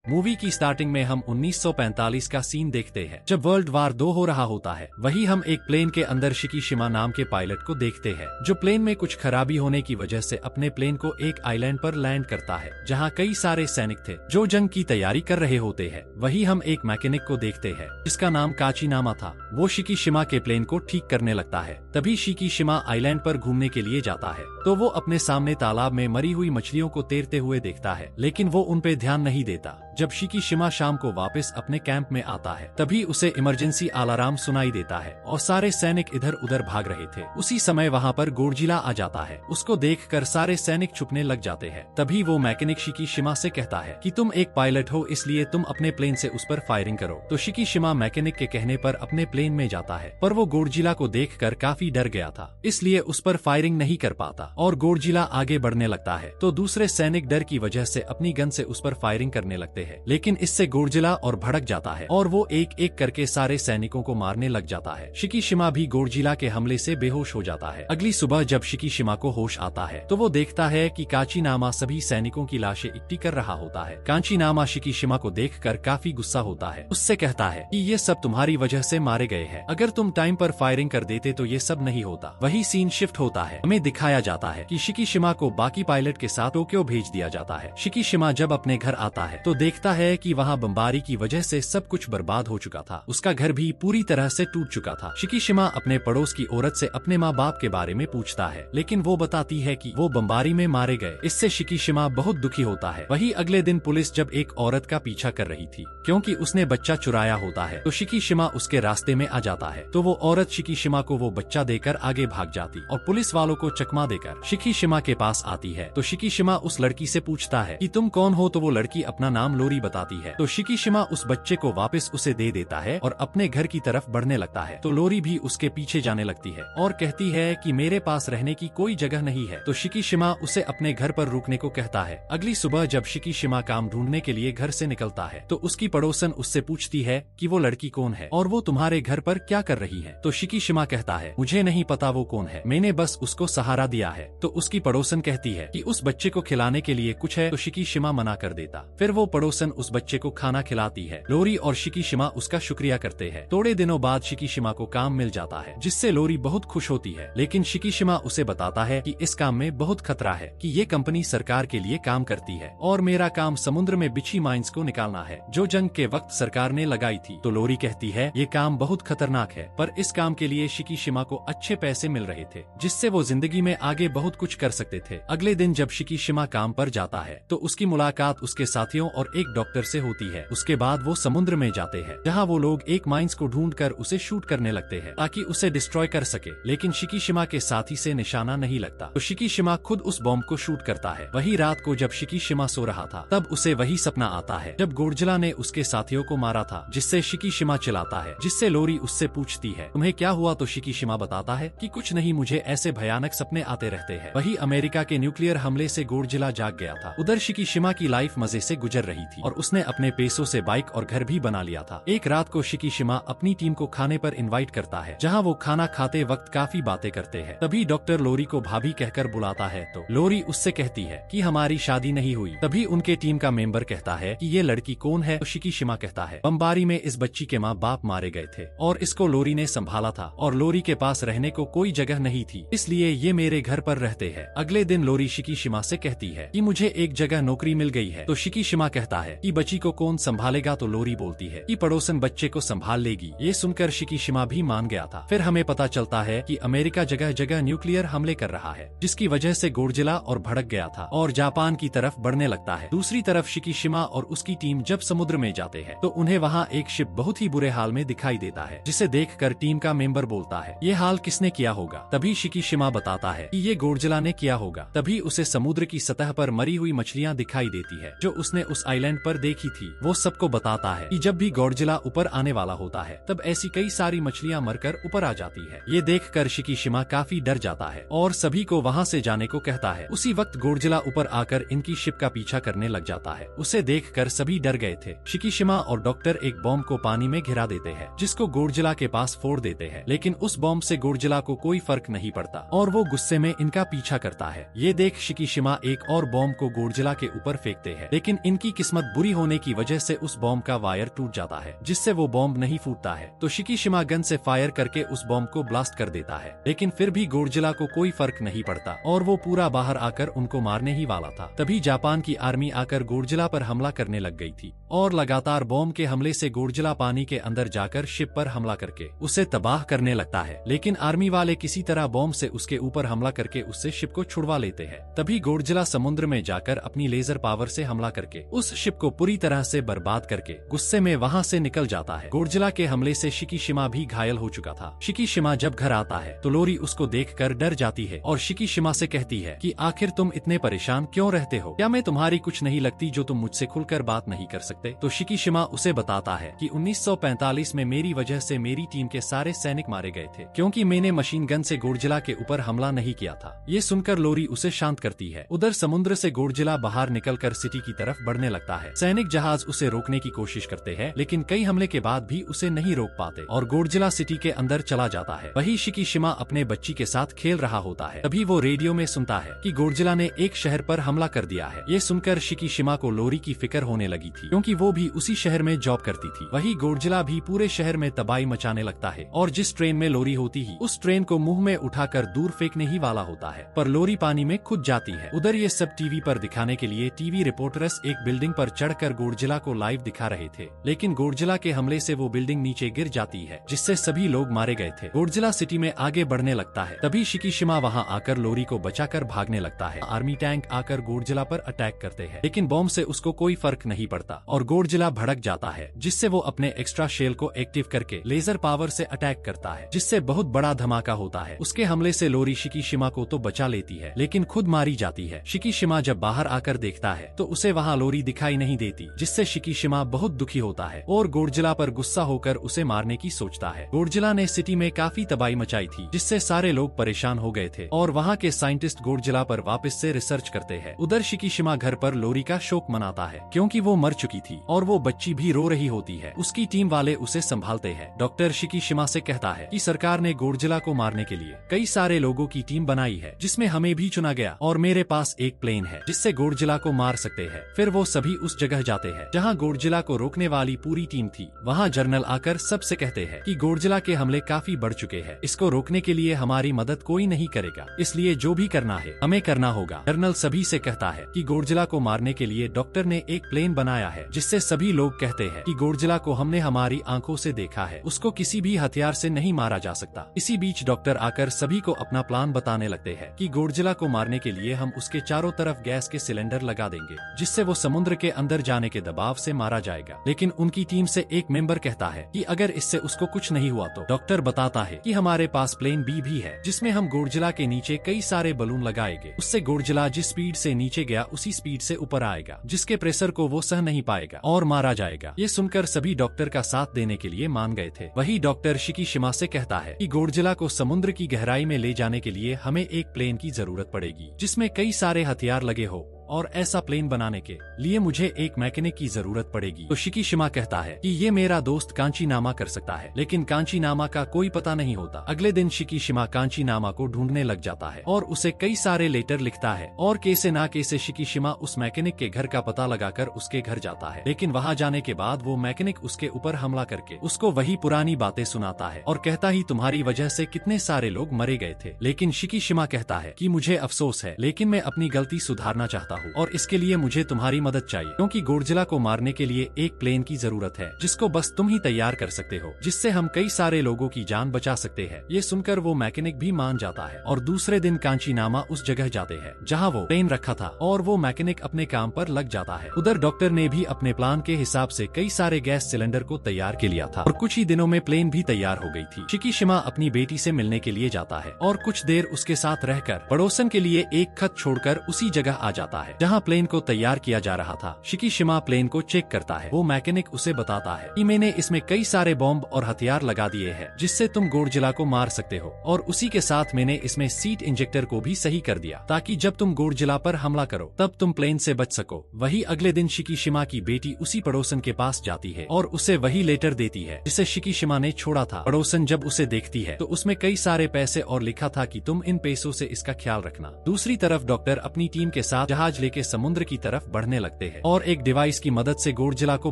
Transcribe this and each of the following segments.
Movie की starting में हम 1945 का सीन देखते हैं, जब वर्ल्ड वार 2 हो रहा होता है। वही हम एक प्लेन के अंदर शिकीशिमा नाम के पायलट को देखते हैं, जो प्लेन में कुछ खराबी होने की वजह से अपने प्लेन को एक आइलैंड पर लैंड करता है, जहां कई सारे सैनिक थे जो जंग की तैयारी कर रहे होते हैं। वही हम एक मैकेनिक को देखते हैं, जिसका नाम काचीनामा था। वो शिकीशिमा के प्लेन को ठीक करने लगता है। तभी शिकीशिमा आइलैंड पर घूमने के लिए जाता है, तो वो अपने सामने तालाब में मरी हुई मछलियों को तैरते हुए देखता है, लेकिन वो उन पे ध्यान नहीं देता। जब शिकीशिमा शाम को वापस अपने कैंप में आता है, तभी उसे इमरजेंसी अलार्म सुनाई देता है और सारे सैनिक इधर उधर भाग रहे थे। उसी समय वहाँ पर गोडजिला आ जाता है। उसको देखकर सारे सैनिक छुपने लग जाते हैं। तभी वो मैकेनिक शिकीशिमा से कहता है कि तुम एक पायलट हो, इसलिए तुम अपने प्लेन से उस पर फायरिंग करो। तो शिकीशिमा मैकेनिक के कहने पर अपने प्लेन में जाता है, पर वो गोडजिला को देखकर काफी डर गया था, इसलिए उस पर फायरिंग नहीं कर पाता और गोडजिला आगे बढ़ने लगता है। तो दूसरे सैनिक डर की वजह से अपनी गन से उस पर फायरिंग करने लगते हैं, लेकिन इससे गोडजिला और भड़क जाता है और वो एक एक करके सारे सैनिकों को मारने लग जाता है। शिकीशिमा भी गोडजिला के हमले से बेहोश हो जाता है। अगली सुबह जब शिकीशिमा को होश आता है, तो वो देखता है कि काचीनामा सभी सैनिकों की लाशें इकट्ठी कर रहा होता है। काचीनामा शिकीशिमा को देखकर काफी गुस्सा होता है। उससे कहता है कि ये सब तुम्हारी वजह से मारे गए हैं। अगर तुम टाइम पर फायरिंग कर देते तो ये सब नहीं होता। वही सीन शिफ्ट होता है। हमें दिखाया जाता है कि शिकीशिमा को बाकी पायलट के साथ टोक्यो भेज दिया जाता है। शिकीशिमा जब अपने घर आता है तो देखता है कि वहाँ बमबारी की वजह से सब कुछ बर्बाद हो चुका था। उसका घर भी पूरी तरह से टूट चुका था। शिकीशिमा अपने पड़ोस की औरत से अपने माँ बाप के बारे में पूछता है, लेकिन वो बताती है कि वो बमबारी में मारे गए। इससे शिकीशिमा बहुत दुखी होता है। वही अगले दिन पुलिस जब एक औरत का पीछा कर रही थी, क्योंकि उसने बच्चा चुराया होता है, तो शिकीशिमा उसके रास्ते में आ जाता है। तो वो औरत शिकीशिमा को वो बच्चा देकर आगे भाग जाती और पुलिस वालों को चकमा देकर शिकीशिमा के पास आती है। तो शिकीशिमा उस लड़की से पूछता है कि तुम कौन हो, तो वो लड़की अपना नाम लोरी बताती है। तो शिकीशिमा उस बच्चे को वापस उसे दे देता है और अपने घर की तरफ बढ़ने लगता है। तो लोरी भी उसके पीछे जाने लगती है और कहती है कि मेरे पास रहने की कोई जगह नहीं है। तो शिकीशिमा उसे अपने घर पर रुकने को कहता है। अगली सुबह जब शिकीशिमा काम ढूंढने के लिए घर से निकलता है, तो उसकी पड़ोसन उससे पूछती है कि वो लड़की कौन है और वो तुम्हारे घर पर क्या कर रही है। तो शिकीशिमा कहता है, मुझे नहीं पता वो कौन है, मैंने बस उसको सहारा दिया है। तो उसकी पड़ोसन कहती है कि उस बच्चे को खिलाने के लिए कुछ है, तो शिकीशिमा मना कर देता। फिर वो पड़ोसन उस बच्चे को खाना खिलाती है। लोरी और शिकीशिमा उसका शुक्रिया करते हैं। थोड़े दिनों बाद शिकीशिमा को काम मिल जाता है, जिससे लोरी बहुत खुश होती है, लेकिन शिकीशिमा उसे बताता है कि इस काम में बहुत खतरा है, कि ये कंपनी सरकार के लिए काम करती है और मेरा काम समुद्र में बिछी माइंस को निकालना है, जो जंग के वक्त सरकार ने लगाई थी। तो लोरी कहती है, ये काम बहुत खतरनाक है, पर इस काम के लिए शिकीशिमा को अच्छे पैसे मिल रहे थे, जिससे वो जिंदगी में आगे बहुत कुछ कर सकते थे। अगले दिन जब शिकीशिमा काम पर जाता है, तो उसकी मुलाकात उसके साथियों और एक डॉक्टर से होती है। उसके बाद वो समुद्र में जाते हैं, जहाँ वो लोग एक माइंस को ढूंढकर उसे शूट करने लगते हैं ताकि उसे डिस्ट्रॉय कर सके, लेकिन शिकीशिमा के साथी से निशाना नहीं लगता। तो शिकीशिमा खुद उस बॉम्ब को शूट करता है। वही रात को जब शिकीशिमा सो रहा था, तब उसे वही सपना आता है जब गोडजिला ने उसके साथियों को मारा था, जिससे शिकीशिमा चिल्लाता है, जिससे लोरी उससे पूछती है, तुम्हें क्या हुआ? तो शिकीशिमा बताता है कि कुछ नहीं, मुझे ऐसे भयानक सपने आते रहते हैं। वही अमेरिका के न्यूक्लियर हमले से गोडजिला जाग गया था। उधर शिकीशिमा की लाइफ मजे से गुजर रही थी और उसने अपने पैसों से बाइक और घर भी बना लिया था। एक रात को शिकीशिमा अपनी टीम को खाने पर इनवाइट करता है, जहां वो खाना खाते वक्त काफी बातें करते हैं। तभी डॉक्टर लोरी को भाभी कहकर बुलाता है, तो लोरी उससे कहती है कि हमारी शादी नहीं हुई। तभी उनके टीम का मेंबर कहता है कि ये लड़की कौन है? तो शिकीशिमा कहता है, बमबारी में इस बच्ची के माँ बाप मारे गए थे और इसको लोरी ने संभाला था और लोरी के पास रहने को कोई जगह नहीं थी, इसलिए ये मेरे घर पर रहते हैं। अगले दिन लोरी शिकीशिमा से कहती है कि मुझे एक जगह नौकरी मिल गई है। तो शिकीशिमा कहता है कि बच्ची को कौन संभालेगा? तो लोरी बोलती है कि पड़ोसन बच्चे को संभाल लेगी। ये सुनकर शिकीशिमा भी मान गया था। फिर हमें पता चलता है कि अमेरिका जगह जगह न्यूक्लियर हमले कर रहा है, जिसकी वजह से गोडजिला और भड़क गया था और जापान की तरफ बढ़ने लगता है। दूसरी तरफ शिकीशिमा और उसकी टीम जब समुद्र में जाते हैं, तो उन्हें वहाँ एक शिप बहुत ही बुरे हाल में दिखाई देता है, जिसे देखकर टीम का मेंबर बोलता है, ये हाल किसने किया होगा? तभी शिकीशिमा बताता है कि ये गोडजिला ने किया होगा। तभी उसे समुद्र की सतह पर मरी हुई मछलियाँ दिखाई देती है, जो उसने उस आइलैंड पर देखी थी। वो सबको बताता है कि जब भी गोडजिला ऊपर आने वाला होता है, तब ऐसी कई सारी मछलियाँ मरकर ऊपर आ जाती है। ये देखकर शिकीशिमा काफी डर जाता है और सभी को वहाँ से जाने को कहता है। उसी वक्त गोडजिला ऊपर आकर इनकी शिप का पीछा करने लग जाता है। उसे देखकर सभी डर गए थे। शिकीशिमा और डॉक्टर एक बॉम्ब को पानी में घिरा देते हैं, जिसको गोडजिला के पास फोड़ देते हैं, लेकिन उस बॉम्ब से गोडजिला को कोई फर्क नहीं पड़ता और वो गुस्से में इनका पीछा करता है। ये देख शिकीशिमा एक और बॉम्ब को गोडजिला के ऊपर फेंकते हैं, लेकिन इनकी किस्मत किस्मत बुरी होने की वजह से उस बॉम्ब का वायर टूट जाता है, जिससे वो बॉम्ब नहीं फूटता है। तो शिकीशिमा गन से फायर करके उस बॉम्ब को ब्लास्ट कर देता है, लेकिन फिर भी गोडजिला को कोई फर्क नहीं पड़ता और वो पूरा बाहर आकर उनको मारने ही वाला था। तभी जापान की आर्मी आकर गोडजिला पर हमला करने लग गई थी और लगातार बॉम्ब के हमले से गोडजिला पानी के अंदर जाकर शिप पर हमला करके उसे तबाह करने लगता है, लेकिन आर्मी वाले किसी तरह बॉम्ब से उसके ऊपर हमला करके उससे शिप को छुड़वा लेते हैं। तभी गोडजिला समुद्र में जाकर अपनी लेजर पावर से हमला करके उस शिप को पूरी तरह से बर्बाद करके गुस्से में वहाँ से निकल जाता है। गोडजिला के हमले से शिकीशिमा भी घायल हो चुका था। शिकीशिमा जब घर आता है तो लोरी उसको देखकर डर जाती है और शिकीशिमा से कहती है कि आखिर तुम इतने परेशान क्यों रहते हो? क्या मैं तुम्हारी कुछ नहीं लगती जो तुम मुझसे खुलकर बात नहीं कर सकते? तो शिकीशिमा उसे बताता है कि 1945 में मेरी वजह से मेरी टीम के सारे सैनिक मारे गए थे, क्योंकि मैंने मशीन गन से गोडजिला के ऊपर हमला नहीं किया था। ये सुनकर लोरी उसे शांत करती है। उधर समुद्र से गोडजिला बाहर निकलकर सिटी की तरफ बढ़ने लगता है। सैनिक जहाज उसे रोकने की कोशिश करते हैं, लेकिन कई हमले के बाद भी उसे नहीं रोक पाते और गोडजिला सिटी के अंदर चला जाता है। वही शिकीशिमा अपने बच्ची के साथ खेल रहा होता है। तभी वो रेडियो में सुनता है कि गोडजिला ने एक शहर पर हमला कर दिया है। ये सुनकर शिकीशिमा को लोरी की फिक्र होने लगी थी, क्योंकि वो भी उसी शहर में जॉब करती थी। वही गोडजिला भी पूरे शहर में तबाही मचाने लगता है और जिस ट्रेन में लोरी होती ही उस ट्रेन को मुंह में उठाकर दूर फेंकने ही वाला होता है, पर लोरी पानी में खुद जाती है। उधर ये सब टीवी पर दिखाने के लिए टीवी रिपोर्टर्स एक बिल्डिंग पर चढ़कर गोडजिला को लाइव दिखा रहे थे, लेकिन गोडजिला के हमले से वो बिल्डिंग नीचे गिर जाती है, जिससे सभी लोग मारे गए थे। गोडजिला सिटी में आगे बढ़ने लगता है। तभी शिकीशिमा वहाँ आकर लोरी को बचाकर भागने लगता है। आर्मी टैंक आकर गोडजिला पर अटैक करते हैं, लेकिन बॉम्ब से उसको कोई फर्क नहीं पड़ता और गोडजिला भड़क जाता है, जिससे वो अपने एक्स्ट्रा शेल को एक्टिव करके लेजर पावर से अटैक करता है, जिससे बहुत बड़ा धमाका होता है। उसके हमले से लोरी शिकीशिमा को तो बचा लेती है, लेकिन खुद मारी जाती है। शिकीशिमा जब बाहर आकर देखता है तो उसे वहाँ लोरी दिखाई नहीं देती, जिससे शिकीशिमा बहुत दुखी होता है और गोडजिला पर गुस्सा होकर उसे मारने की सोचता है। गोडजिला ने सिटी में काफी तबाही मचाई थी, जिससे सारे लोग परेशान हो गए थे और वहाँ के साइंटिस्ट गोडजिला पर वापस से रिसर्च करते हैं। उधर शिकीशिमा घर पर लोरी का शोक मनाता है, क्योंकि वो मर चुकी थी और वो बच्ची भी रो रही होती है। उसकी टीम वाले उसे संभालते हैं। डॉक्टर शिकीशिमा से कहता है कि सरकार ने गोडजिला को मारने के लिए कई सारे लोगों की टीम बनाई है, जिसमें हमें भी चुना गया और मेरे पास एक प्लेन है जिससे गोडजिला को मार सकते हैं। फिर वो सभी उस जगह जाते हैं जहाँ गोडजिला को रोकने वाली पूरी टीम थी। वहाँ जर्नल आकर सबसे कहते हैं कि गोडजिला के हमले काफी बढ़ चुके हैं, इसको रोकने के लिए हमारी मदद कोई नहीं करेगा, इसलिए जो भी करना है हमें करना होगा। जर्नल सभी से कहता है कि गोडजिला को मारने के लिए डॉक्टर ने एक प्लेन बनाया है, जिससे सभी लोग कहते हैं कि गोडजिला को हमने हमारी आंखों से देखा है, उसको किसी भी हथियार से नहीं मारा जा सकता। इसी बीच डॉक्टर आकर सभी को अपना प्लान बताने लगते हैं कि गोडजिला को मारने के लिए हम उसके चारों तरफ गैस के सिलेंडर लगा देंगे, जिससे वो समुद्र के अंदर जाने के दबाव से मारा जाएगा। लेकिन उनकी टीम से एक मेंबर कहता है कि अगर इससे उसको कुछ नहीं हुआ तो डॉक्टर बताता है कि हमारे पास प्लेन बी भी है, जिसमें हम गोडजिला के नीचे कई सारे बलून लगाएंगे। उससे गोडजिला जिस स्पीड से नीचे गया उसी स्पीड से ऊपर आएगा, जिसके प्रेशर को वो सह नहीं पाएगा और मारा जाएगा। ये सुनकर सभी डॉक्टर का साथ देने के लिए मान गए थे। वही डॉक्टर शिकीशिमा से कहता है कि गोडजिला को समुद्र की गहराई में ले जाने के लिए हमें एक प्लेन की जरूरत पड़ेगी, जिसमें कई सारे हथियार लगे हो, और ऐसा प्लेन बनाने के लिए मुझे एक मैकेनिक की जरूरत पड़ेगी। तो शिकीशिमा कहता है कि ये मेरा दोस्त कांचीनामा कर सकता है, लेकिन कांचीनामा का कोई पता नहीं होता। अगले दिन शिकीशिमा कांचीनामा को ढूंढने लग जाता है और उसे कई सारे लेटर लिखता है और कैसे ना कैसे शिकीशिमा उस मैकेनिक के घर का पता लगाकर उसके घर जाता है। लेकिन वहाँ जाने के बाद वो मैकेनिक उसके ऊपर हमला करके उसको वही पुरानी बातें सुनाता है और कहता ही तुम्हारी वजह से कितने सारे लोग मरे गए थे। लेकिन शिकीशिमा कहता है कि मुझे अफसोस है, लेकिन मैं अपनी गलती सुधारना चाहता हूँ और इसके लिए मुझे तुम्हारी मदद चाहिए, क्योंकि गोडजिला को मारने के लिए एक प्लेन की जरूरत है जिसको बस तुम ही तैयार कर सकते हो, जिससे हम कई सारे लोगों की जान बचा सकते हैं। ये सुनकर वो मैकेनिक भी मान जाता है और दूसरे दिन कांचीनामा उस जगह जाते हैं जहाँ वो प्लेन रखा था और वो मैकेनिक अपने काम पर लग जाता है। उधर डॉक्टर ने भी अपने प्लान के हिसाब से कई सारे गैस सिलेंडर को तैयार के लिया था और कुछ ही दिनों में प्लेन भी तैयार हो गई थी। शिकीशिमा अपनी बेटी से मिलने के लिए जाता है और कुछ देर उसके साथ रहकर पड़ोसन के लिए एक खत छोड़कर उसी जगह आ जाता है जहाँ प्लेन को तैयार किया जा रहा था। शिकीशिमा प्लेन को चेक करता है। वो मैकेनिक उसे बताता है कि मैंने इसमें कई सारे बॉम्ब और हथियार लगा दिए हैं जिससे तुम गोडजिला को मार सकते हो, और उसी के साथ मैंने इसमें सीट इंजेक्टर को भी सही कर दिया ताकि जब तुम गोडजिला पर हमला करो तब तुम प्लेन से बच सको। वही अगले दिन शिकीशिमा की बेटी उसी पड़ोसन के पास जाती है और उसे वही लेटर देती है जिसे शिकीशिमा ने छोड़ा था। पड़ोसन जब उसे देखती है तो उसमें कई सारे पैसे और लिखा था कि तुम इन पैसों से इसका ख्याल रखना। दूसरी तरफ डॉक्टर अपनी टीम के साथ जहाज जहाज लेके समुद्र की तरफ बढ़ने लगते हैं और एक डिवाइस की मदद से गोडजिला को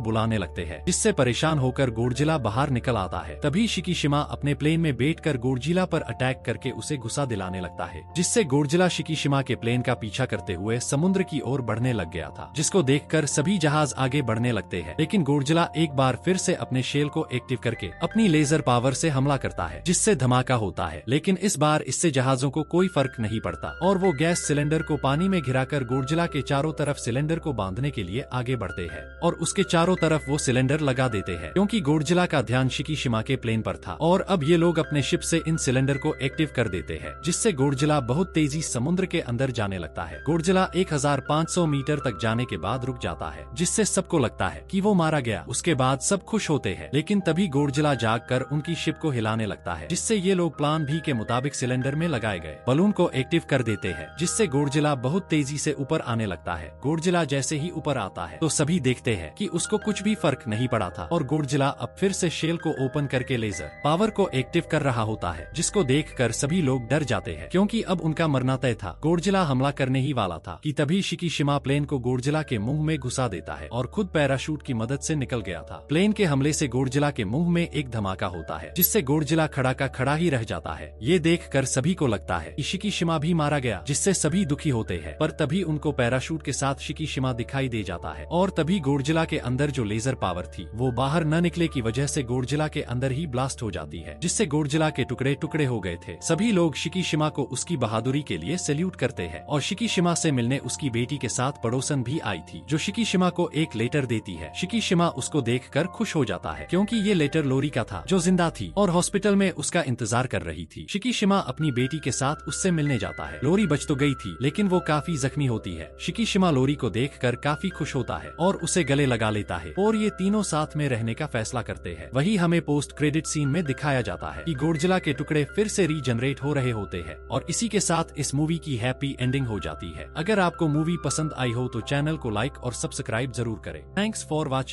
बुलाने लगते हैं, जिससे परेशान होकर गोडजिला बाहर निकल आता है। तभी शिकीशिमा अपने प्लेन में बैठकर गोडजिला पर अटैक करके उसे गुस्सा दिलाने लगता है, जिससे गोडजिला शिकीशिमा के प्लेन का पीछा करते हुए समुद्र की ओर बढ़ने लग गया था, जिसको देखकर सभी जहाज आगे बढ़ने लगते हैं। लेकिन गोडजिला एक बार फिर से अपने शेल को एक्टिव करके अपनी लेजर पावर से हमला करता है, जिससे धमाका होता है। लेकिन इस बार इससे जहाजों को कोई फर्क नहीं पड़ता और वो गैस सिलेंडर को पानी में घिराकर गोडजिला के चारों तरफ सिलेंडर को बांधने के लिए आगे बढ़ते हैं और उसके चारों तरफ वो सिलेंडर लगा देते हैं, क्योंकि गोडजिला का ध्यान शिकीशिमा के प्लेन पर था और अब ये लोग अपने शिप से इन सिलेंडर को एक्टिव कर देते हैं, जिससे गोडजिला बहुत तेजी समुद्र के अंदर जाने लगता है। गोडजिला 1500 मीटर तक जाने के बाद रुक जाता है, जिससे सबको लगता है कि वो मारा गया। उसके बाद सब खुश होते हैं, लेकिन तभी गोडजिला जागकर उनकी शिप को हिलाने लगता है, जिससे ये लोग प्लान बी के मुताबिक सिलेंडर में लगाए गए बलून को एक्टिव कर देते हैं, जिससे गोडजिला बहुत तेजी से ऊपर आने लगता है। गोडजिला जैसे ही ऊपर आता है तो सभी देखते हैं कि उसको कुछ भी फर्क नहीं पड़ा था और गोडजिला अब फिर से शेल को ओपन करके लेजर पावर को एक्टिव कर रहा होता है, जिसको देखकर सभी लोग डर जाते हैं, क्योंकि अब उनका मरना तय था। गोडजिला हमला करने ही वाला था कि तभी शिकीशिमा प्लेन को गोडजिला के मुंह में घुसा देता है और खुद पैराशूट की मदद से निकल गया था। प्लेन के हमले से गोडजिला के मुंह में एक धमाका होता है, जिससे गोडजिला खड़ा का खड़ा ही रह जाता है। ये देखकर सभी को लगता है कि शिकीशिमा भी मारा गया, जिससे सभी दुखी होते हैं। पर तभी उनको पैराशूट के साथ शिकीशिमा दिखाई दे जाता है और तभी गोडजिला के अंदर जो लेजर पावर थी वो बाहर न निकले की वजह से गोडजिला के अंदर ही ब्लास्ट हो जाती है, जिससे गोडजिला के टुकड़े टुकड़े हो गए थे। सभी लोग शिकीशिमा को उसकी बहादुरी के लिए सैल्यूट करते हैं और शिकीशिमा से मिलने उसकी बेटी के साथ पड़ोसन भी आई थी, जो शिकीशिमा को एक लेटर देती है। शिकीशिमा उसको देखकर खुश हो जाता है, क्योंकि ये लेटर लोरी का था, जो जिंदा थी और हॉस्पिटल में उसका इंतजार कर रही थी। शिकीशिमा अपनी बेटी के साथ उससे मिलने जाता है। लोरी बच तो गई थी, लेकिन वो काफी जख्मी होती है। शिकीशिमा लोरी को देखकर काफी खुश होता है और उसे गले लगा लेता है और ये तीनों साथ में रहने का फैसला करते हैं। वही हमें पोस्ट क्रेडिट सीन में दिखाया जाता है कि गोडजिला के टुकड़े फिर से रीजनरेट हो रहे होते हैं और इसी के साथ इस मूवी की हैप्पी एंडिंग हो जाती है। अगर आपको मूवी पसंद आई हो तो चैनल को लाइक और सब्सक्राइब जरूर करें। Thanks for watching.